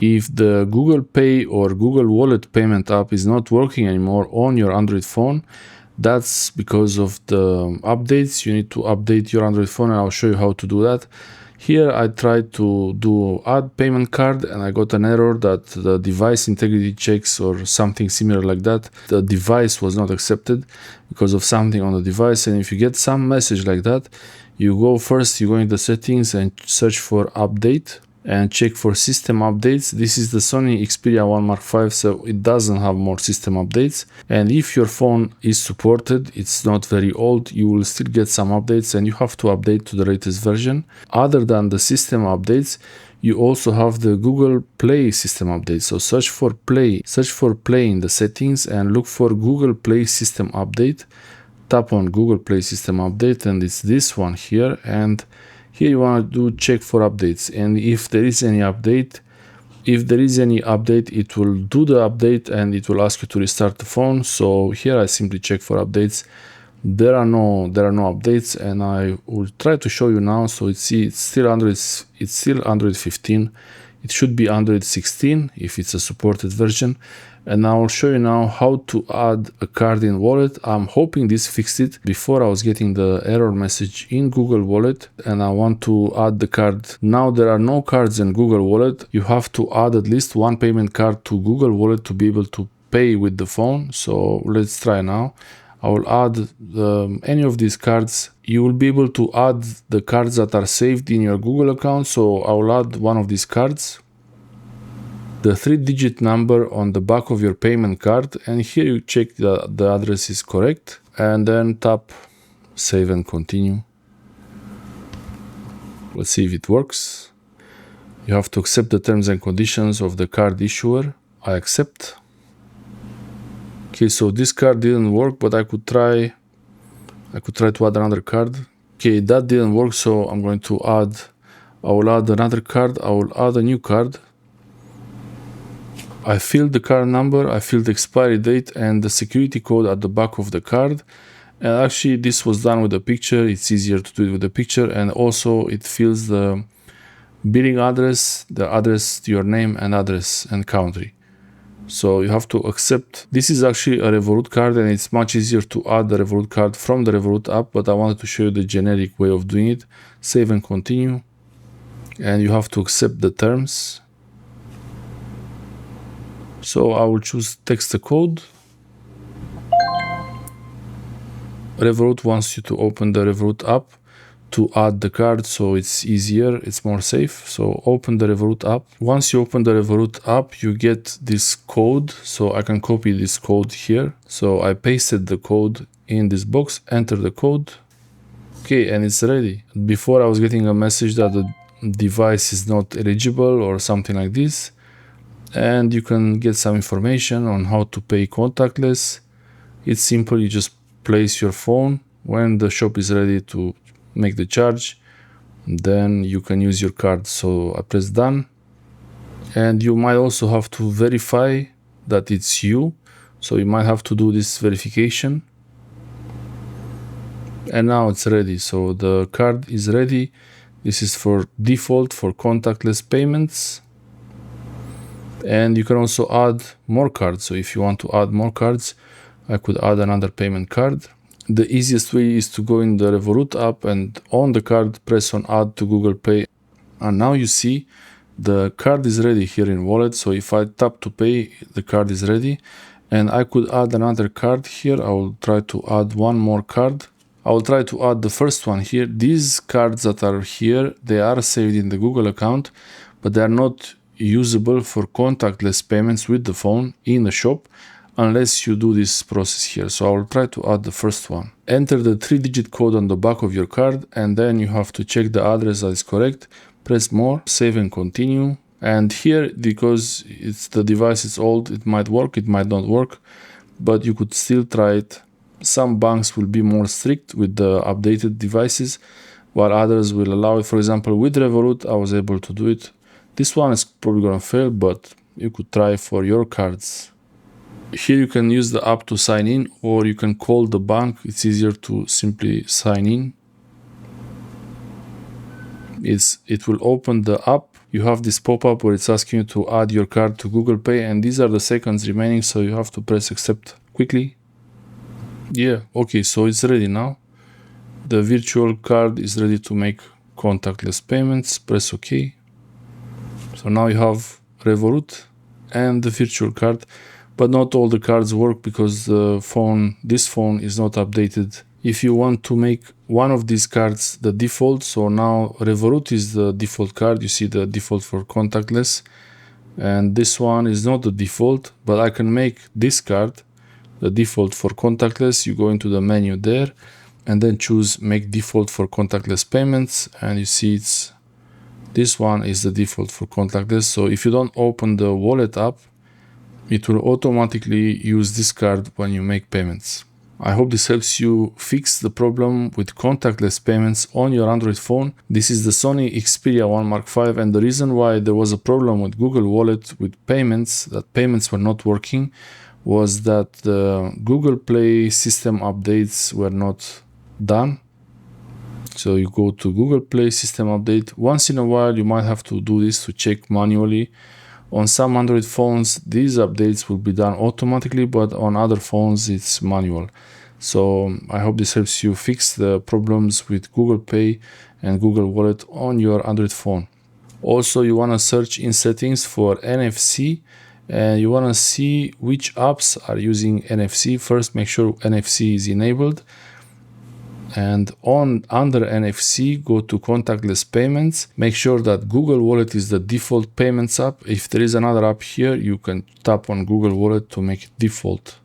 If the Google Pay or Google Wallet payment app is not working anymore on your Android phone, that's because of the updates. You need to update your Android phone, and I'll show you how to do that. Here I tried to do add payment card and I got an error that the device integrity checks or something similar like that. The device was not accepted because of something on the device. And if you get some message like that, you go into the settings and search for update and check for system updates. This is the Sony Xperia 1 Mark V, so it doesn't have more system updates. And if your phone is supported, it's not very old, you will still get some updates and you have to update to the latest version. Other than the system updates, you also have the Google Play system update. So search for Play in the settings and look for Google Play system update. Tap on Google Play system update and it's this one here, and here you want to do check for updates, and if there is any update, it will do the update and it will ask you to restart the phone. So here I simply check for updates. There are no updates, and I will try to show you now. So it's still Android 15. It should be Android 16 if it's a supported version. And I will show you now how to add a card in Wallet. I'm hoping this fixed it. Before I was getting the error message in Google Wallet and I want to add the card. Now there are no cards in Google Wallet. You have to add at least one payment card to Google Wallet to be able to pay with the phone. So let's try now. I will add any of these cards. You will be able to add the cards that are saved in your Google account. So I will add one of these cards, the 3-digit number on the back of your payment card, and here you check that the address is correct and then tap save and continue. Let's see if it works. You have to accept the terms and conditions of the card issuer. I accept. Okay, so this card didn't work, but I could try to add another card. Okay, that didn't work, so I will add another card. I will add a new card. I filled the card number, I filled the expiry date and the security code at the back of the card. And actually this was done with a picture. It's easier to do it with a picture, and also it fills the billing address, the address, your name and address and country. So you have to accept. This is actually a Revolut card and it's much easier to add the Revolut card from the Revolut app, but I wanted to show you the generic way of doing it. Save and continue. And you have to accept the terms. So I will choose text the code. Revolut wants you to open the Revolut app to add the card, so it's easier, it's more safe. So open the Revolut app. Once you open the Revolut app, you get this code. So I can copy this code here. So I pasted the code in this box, enter the code. Okay, and it's ready. Before I was getting a message that the device is not eligible or something like this. And you can get some information on how to pay contactless. It's simple, you just place your phone when the shop is ready to make the charge, then you can use your card. So I press done, and you might also have to verify that it's you, so you might have to do this verification. And now it's ready, so the card is ready. This is for default for contactless payments. And you can also add more cards. So if you want to add more cards, I could add another payment card. The easiest way is to go in the Revolut app and on the card press on add to Google Pay. And now you see the card is ready here in Wallet. So if I tap to pay, the card is ready. And I could add another card here. I will try to add one more card. I will try to add the first one here. These cards that are here, they are saved in the Google account, but they are not usable for contactless payments with the phone in the shop unless you do this process here. So I will try to add the first one. Enter the 3-digit code on the back of your card, and then you have to check the address that is correct. Press more, save and continue. And here, because the device is old, it might work, it might not work, but you could still try it. Some banks will be more strict with the updated devices, while others will allow it. For example, with Revolut, I was able to do it. This one is probably gonna fail, but you could try for your cards. Here you can use the app to sign in, or you can call the bank. It's easier to simply sign in. It will open the app. you have this pop-up where it's asking you to add your card to Google Pay, and these are the seconds remaining, so you have to press accept quickly. Yeah, okay, so it's ready now. The virtual card is ready to make contactless payments. Press OK. So now you have Revolut and the virtual card, but not all the cards work because this phone is not updated. If you want to make one of these cards the default, so now Revolut is the default card, you see the default for contactless, and this one is not the default, but I can make this card the default for contactless. You go into the menu there and then choose make default for contactless payments, and you see this one is the default for contactless. So if you don't open the wallet app, it will automatically use this card when you make payments. I hope this helps you fix the problem with contactless payments on your Android phone. This is the Sony Xperia 1 Mark V, and the reason why there was a problem with Google Wallet with payments, that payments were not working, was that the Google Play system updates were not done. So you go to Google Play system update. Once in a while you might have to do this to check manually. On some Android phones these updates will be done automatically, but on other phones it's manual. So I hope this helps you fix the problems with Google Pay and Google Wallet on your Android phone. Also, you want to search in settings for NFC, and you want to see which apps are using NFC. First, make sure NFC is enabled, and under NFC go to contactless payments. Make sure that Google Wallet is the default payments app. If there is another app here, you can tap on Google Wallet to make it default.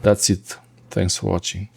That's it. Thanks for watching.